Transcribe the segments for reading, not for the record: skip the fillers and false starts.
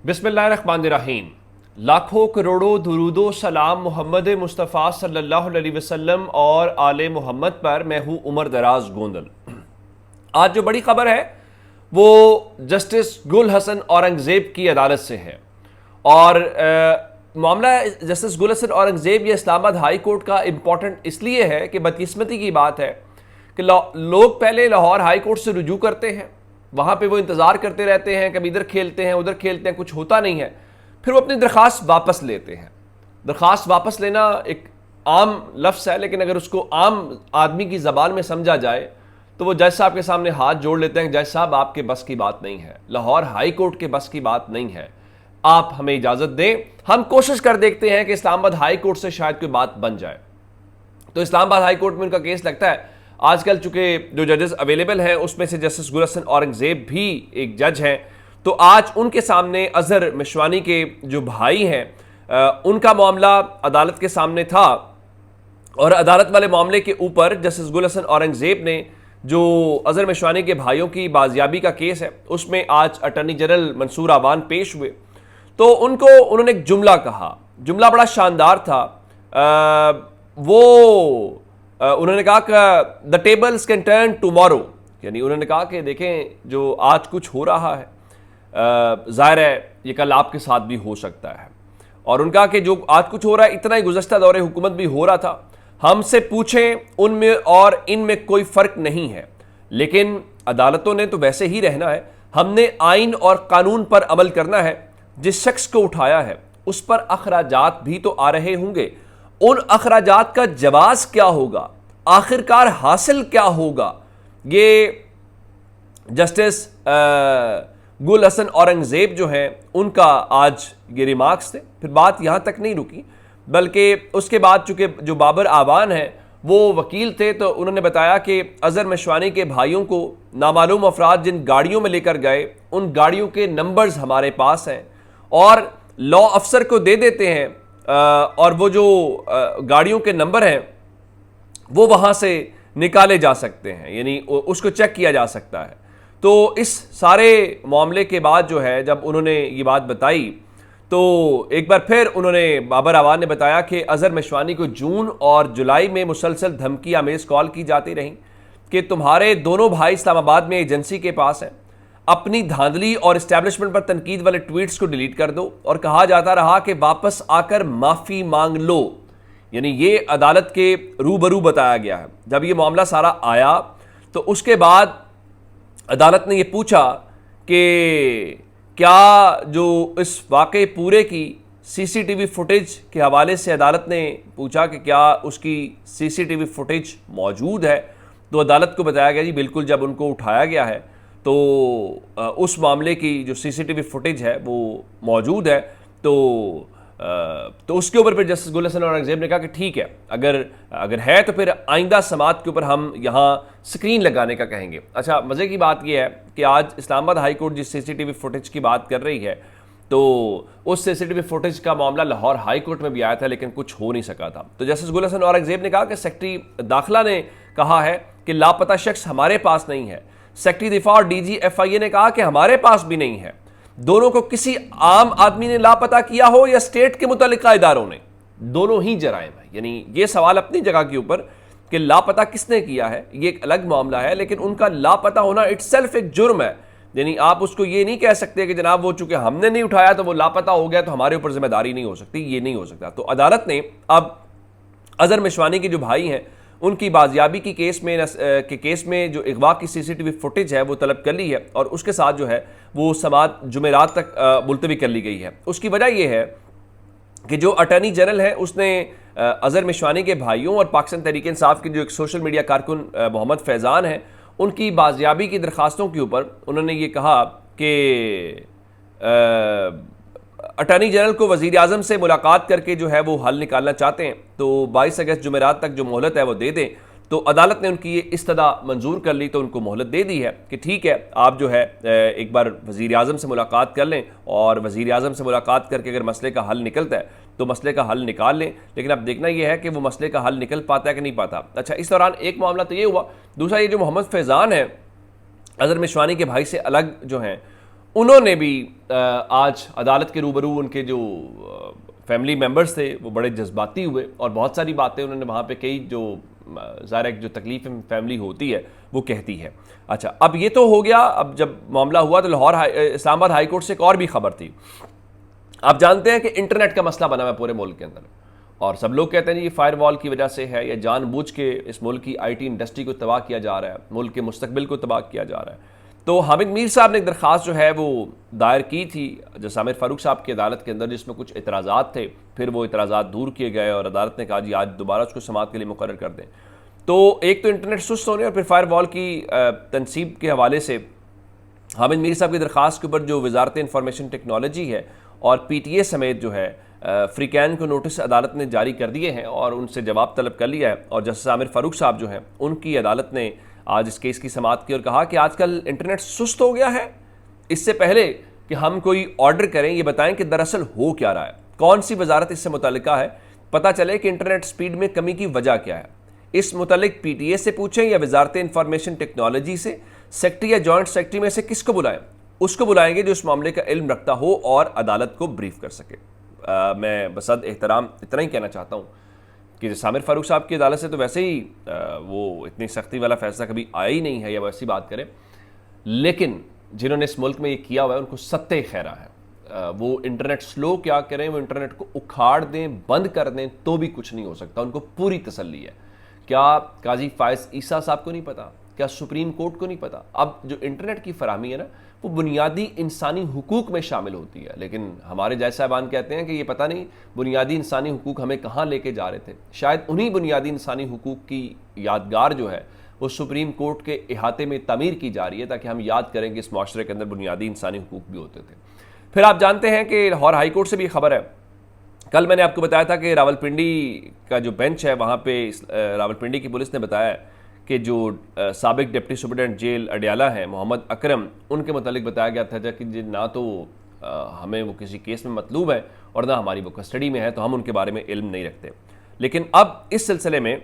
बिस्मिल्लाहिर्रहमानिर्रहीम। लाखों करोड़ों दुरूदो सलाम मोहम्मद मुस्तफ़ा सल्लल्लाहु अलैहि वसल्लम और आले मोहम्मद पर। मैं हूँ उमर दराज गोंदल। आज जो बड़ी खबर है वो जस्टिस गुल हसन औरंगज़ेब की अदालत से है और मामला जस्टिस गुल हसन औरंगज़ेब या इस्लामाबाद हाई कोर्ट का इम्पॉर्टेंट इसलिए है कि बदकिस्मती की बात है कि लोग पहले लाहौर हाई कोर्ट से रुजू करते हैं, वहाँ पे वो इंतज़ार करते रहते हैं, कभी इधर खेलते हैं उधर खेलते हैं, कुछ होता नहीं है, फिर वो अपनी दरख्वास्त वापस लेते हैं। दरख्वास्त वापस लेना एक आम लफ्ज़ है, लेकिन अगर उसको आम आदमी की ज़बान में समझा जाए तो वो जज साहब के सामने हाथ जोड़ लेते हैं, जज साहब आपके बस की बात नहीं है, लाहौर हाई कोर्ट के बस की बात नहीं है, आप हमें इजाज़त दें, हम कोशिश कर देखते हैं कि इस्लामाबाद हाई कोर्ट से शायद कोई बात बन जाए। तो इस्लामाबाद हाई कोर्ट में उनका केस लगता है। आजकल चूंकि जो जजेस अवेलेबल हैं उसमें से जस्टिस गुल हसन औरंगज़ेब भी एक जज हैं, तो आज उनके सामने अजहर मिशवानी के जो भाई हैं उनका मामला अदालत के सामने था और अदालत वाले मामले के ऊपर जस्टिस गुल हसन औरंगज़ेब ने जो अजहर मिशवानी के भाइयों की बाजियाबी का केस है उसमें आज अटॉर्नी जनरल मंसूर आवान पेश हुए। तो उन्होंने एक जुमला कहा, जुमला बड़ा शानदार था। उन्होंने कहा कि the tables can turn tomorrow, यानी उन्होंने कहा कि देखें जो आज कुछ हो रहा है ज़ाहिर है ये कल आपके साथ भी हो सकता है, और उनका कि जो आज कुछ हो रहा है इतना ही गुज़श्ता दौरे हुकूमत भी हो रहा था, हमसे पूछें उनमें और इनमें कोई फ़र्क नहीं है, लेकिन अदालतों ने तो वैसे ही रहना है, हमने आइन और कानून पर अमल करना है, जिस शख्स को उठाया है उस पर अखराजात भी तो आ रहे होंगे, उन अखराजात का जवाब क्या होगा, आखिरकार हासिल क्या होगा। ये जस्टिस गुल हसन औरंगज़ेब जो हैं उनका आज ये रिमार्क्स थे। फिर बात यहाँ तक नहीं रुकी, बल्कि उसके बाद चूंकि जो बाबर आवान है वो वकील थे, तो उन्होंने बताया कि अजहर मिशवानी के भाइयों को नामालूम अफराद जिन गाड़ियों में लेकर गए उन गाड़ियों के नंबर्स हमारे पास हैं और लॉ अफसर को दे देते हैं और वो जो गाड़ियों के नंबर हैं वो वहाँ से निकाले जा सकते हैं, यानी उसको चेक किया जा सकता है। तो इस सारे मामले के बाद जो है जब उन्होंने ये बात बताई तो एक बार फिर उन्होंने बाबर आवान ने बताया कि अजहर मिशवानी को जून और जुलाई में मुसलसल धमकी आमेज़ कॉल की जाती रही कि तुम्हारे दोनों भाई इस्लामाबाद में एजेंसी के पास हैं, अपनी धांधली और इस्टेब्लिशमेंट पर तनकीद वाले ट्वीट्स को डिलीट कर दो, और कहा जाता रहा कि वापस आकर माफ़ी मांग लो, यानी ये अदालत के रूबरू बताया गया है। जब ये मामला सारा आया तो उसके बाद अदालत ने ये पूछा कि क्या जो इस वाक़े पूरे की सीसीटीवी फुटेज के हवाले से अदालत ने पूछा कि क्या उसकी सीसीटीवी फुटेज मौजूद है, तो अदालत को बताया गया जी बिल्कुल, जब उनको उठाया गया है तो उस मामले की जो सीसीटीवी फुटेज है वो मौजूद है। तो उसके ऊपर फिर जस्टिस गुल हसन औरंगज़ेब ने कहा कि ठीक है, अगर है तो फिर आइंदा समात के ऊपर हम यहाँ स्क्रीन लगाने का कहेंगे। अच्छा, मज़े की बात यह है कि आज इस्लामाबाद हाई कोर्ट जिस सीसीटीवी फुटेज की बात कर रही है तो उस सीसीटीवी फुटेज का मामला लाहौर हाई कोर्ट में भी आया था, लेकिन कुछ हो नहीं सका था। तो जस्टिस गुल हसन औरंगज़ेब ने कहा कि सेक्रेटरी दाखिला ने कहा है कि लापता शख्स हमारे पास नहीं है, सेक्रेटरी दिफा और डीजी FIA ने कहा कि हमारे पास भी नहीं है। दोनों को किसी आम आदमी ने लापता किया हो या स्टेट के मुतल्लिका इदारों ने, दोनों ही जराइम है। यानी ये सवाल अपनी जगह के ऊपर कि लापता किसने किया है ये एक अलग मामला है, लेकिन उनका लापता होना इटसेल्फ एक जुर्म है। यानी आप उसको ये नहीं कह सकते कि जनाब वो चूंकि हमने नहीं उठाया तो वो लापता हो गया तो हमारे ऊपर जिम्मेदारी नहीं हो सकती, ये नहीं हो सकता। तो अदालत ने अब अजहर मिशवानी के जो भाई हैं उनकी बाजियाबी की केस में जो अगवा की सीसीटीवी फुटेज है वो तलब कर ली है और उसके साथ जो है वो समात जुमेरात तक मुलतवी कर ली गई है। उसकी वजह यह है कि जो अटॉर्नी जनरल है उसने अजहर मिशवानी के भाइयों और पाकिस्तान तहरीक इंसाफ के जो एक सोशल मीडिया कारकुन मोहम्मद फैज़ान है उनकी बाजियाबी की दरख्वास्तों के ऊपर उन्होंने ये कहा कि अटॉर्नी जनरल को वज़ीर आज़म से मुलाकात करके जो है वो हल निकालना चाहते हैं, तो 22 अगस्त जुमेरात तक जो मोहलत है वो दे दें। तो अदालत ने उनकी ये इस्तदा मंजूर कर ली, तो उनको मोहलत दे दी है कि ठीक है आप जो है एक बार वज़ीर आज़म से मुलाकात कर लें और वज़ीर आज़म से मुलाकात करके अगर मसले का हल निकलता है तो मसले का हल निकाल लें। लेकिन अब देखना यह है कि वो मसले का हल निकल पाता है कि नहीं पाता। अच्छा, इस दौरान एक मामला तो ये हुआ, दूसरा ये जो मोहम्मद फैज़ान है अजहर मिशवानी के भाई से अलग जो हैं उन्होंने भी आज अदालत के रूबरू उनके जो फैमिली मेम्बर्स थे वो बड़े जज्बाती हुए और बहुत सारी बातें उन्होंने वहाँ पे कई जो ज़ाहिर जो तकलीफ फैमिली होती है वो कहती है। अच्छा, अब ये तो हो गया। अब जब मामला हुआ तो लाहौर इस्लामाबाद हाई कोर्ट से एक और भी खबर थी। आप जानते हैं कि इंटरनेट का मसला बना हुआ है पूरे मुल्क के अंदर, और सब लोग कहते हैं ये फायरवॉल की वजह से है या जानबूझ के इस मुल्क की आईटी इंडस्ट्री को तबाह किया जा रहा है, मुल्क के मुस्तकबिल को तबाह किया जा रहा है। तो हामिद मीर साहब ने एक दरख्वास्त जो है वो दायर की थी जज आमिर फारूक साहब की अदालत के अंदर, जिसमें कुछ इतराज़ात थे। फिर वो इतराज़ात दूर किए गए और अदालत ने कहा जी आज दोबारा उसको समाअत के लिए मुकर्रर कर दें। तो एक तो इंटरनेट सुस्त होने और फिर फायरवॉल की तनसीब के हवाले से हामिद मीर साहब की दरख्वास्त के ऊपर जो वजारत इंफॉर्मेशन टेक्नोलॉजी है और PTA समेत जो है फ्रीकैन को नोटिस अदालत ने जारी कर दिए हैं और उनसे जवाब तलब कर लिया है। और जस्टिस आमिर फारूक साहब जो हैं उनकी अदालत ने आज इस केस की समाअत की और कहा कि आजकल इंटरनेट सुस्त हो गया है। इससे पहले कि हम कोई ऑर्डर करें ये बताएं कि दरअसल हो क्या रहा है, कौन सी वजारत इससे मुतल्लिका है, पता चले कि इंटरनेट स्पीड में कमी की वजह क्या है। इस मुतल्लिक PTA से पूछें या वजारत इंफॉर्मेशन टेक्नोलॉजी से, सेक्रेटरी या जॉइंट सेक्रेटरी में से किसको बुलाएं, उसको बुलाएंगे जो इस मामले का इल्म रखता हो और अदालत को ब्रीफ कर सके। मैं बसद एहतराम इतना ही कहना चाहता हूँ कि जैसे आमिर फारूक साहब की अदालत से तो वैसे ही वो इतनी सख्ती वाला फैसला कभी आया ही नहीं है या वैसी बात करें, लेकिन जिन्होंने इस मुल्क में ये किया हुआ है उनको सत्ते खैरा है। वो इंटरनेट स्लो क्या करें, वो इंटरनेट को उखाड़ दें, बंद कर दें तो भी कुछ नहीं हो सकता, उनको पूरी तसल्ली है। क्या काजी फायज ईसा साहब को नहीं पता? क्या सुप्रीम कोर्ट को नहीं पता? अब जो इंटरनेट की फराहमी है ना वो बुनियादी इंसानी हुकूक में शामिल होती है, लेकिन हमारे जज साहबान कहते हैं कि ये पता नहीं बुनियादी इंसानी हुकूक हमें कहाँ लेके जा रहे थे। शायद उन्हीं बुनियादी इंसानी हुकूक की यादगार जो है वो सुप्रीम कोर्ट के इहाते में तमीर की जा रही है ताकि हम याद करें कि इस माशरे के अंदर बुनियादी इंसानी हुकूक भी होते थे। फिर आप जानते हैं कि लाहौर हाई कोर्ट से भी खबर है। कल मैंने आपको बताया था कि रावलपिंडी का जो बेंच है वहाँ पे रावलपिंडी की पुलिस ने बताया कि जो साबिक डिप्टी सुपरिटेंडेंट जेल अडियाला हैं मोहम्मद अकरम, उनके मुतालिक बताया गया था कि ना तो हमें वो किसी केस में मतलूब है और ना हमारी वो कस्टडी में है, तो हम उनके बारे में इल्म नहीं रखते। लेकिन अब इस सिलसिले में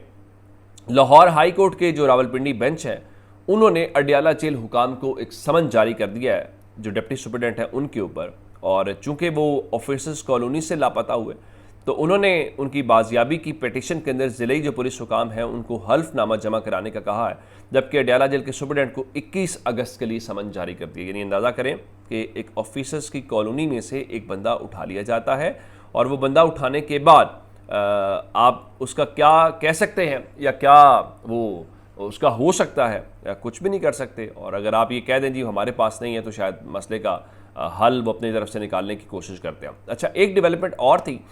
लाहौर हाई कोर्ट के जो रावलपिंडी बेंच है उन्होंने अडियाला जेल हुकाम को एक समन जारी कर दिया है जो डिप्टी सुपरिटेंडेंट है उनके ऊपर, और चूंकि वो ऑफिसर्स कॉलोनी से लापता हुए तो उन्होंने उनकी बाजियाबी की पिटीशन के अंदर ज़िले जो पुलिस हुकाम है उनको हल्फनामा जमा कराने का कहा है, जबकि अडियाला जेल के सुपरिटेंडेंट को 21 अगस्त के लिए समन जारी कर दिया। यानी अंदाज़ा करें कि एक ऑफिसर्स की कॉलोनी में से एक बंदा उठा लिया जाता है और वो बंदा उठाने के बाद आप उसका क्या कह सकते हैं या क्या वो उसका हो सकता है या कुछ भी नहीं कर सकते। और अगर आप ये कह दें जी हमारे पास नहीं है तो शायद मसले का हल वो अपनी तरफ से निकालने की कोशिश करते हैं। अच्छा, एक डेवलपमेंट और थी।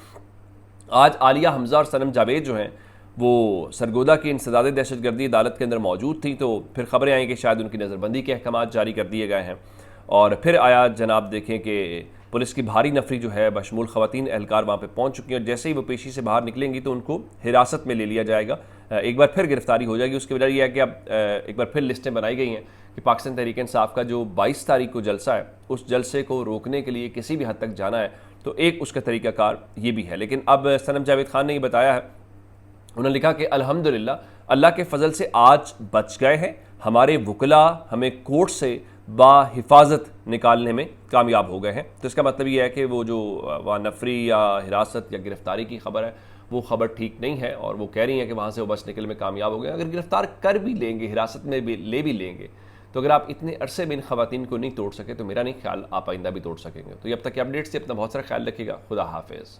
आज आलिया हमजा और सनम जावेद जो हैं वो सरगोदा की इंसदाद दहशतगर्दी अदालत के अंदर मौजूद थी, तो फिर खबरें आई कि शायद उनकी नज़रबंदी के अहकाम जारी कर दिए गए हैं। और फिर आया जनाब देखें कि पुलिस की भारी नफरी जो है बशमूल ख़वातीन एहलकार वहाँ पे पहुँच चुकी हैं और जैसे ही वो पेशी से बाहर निकलेंगी तो उनको हिरासत में ले लिया जाएगा। एक बार फिर गिरफ्तारी हो जाएगी। उसकी वजह यह है कि अब एक बार फिर लिस्टें बनाई गई हैं कि पाकिस्तान तहरीक इंसाफ का जो 22 तारीख को जलसा है उस जलसे को रोकने के लिए किसी भी हद तक जाना है, तो एक उसका तरीक़ाकार ये भी है। लेकिन अब सनम जावेद खान ने ये बताया है, उन्होंने लिखा कि अल्हम्दुलिल्लाह अल्लाह के फजल से आज बच गए हैं, हमारे वकला हमें कोर्ट से बाहिफाजत निकालने में कामयाब हो गए हैं। तो इसका मतलब ये है कि वो जो वहाँ नफरी या हिरासत या गिरफ्तारी की खबर है वो खबर ठीक नहीं है और वो कह रही हैं कि वहाँ से वो बच निकलने में कामयाब हो गए। अगर गिरफ्तार कर भी लेंगे, हिरासत में भी ले लेंगे, तो अगर आप इतने अरसे में इन खवातीन को नहीं तोड़ सके तो मेरा नहीं ख्याल आप आइंदा भी तोड़ सकेंगे। तो अब तक के अपडेट्स से अपना बहुत सारा ख्याल रखिएगा। खुदा हाफिज़।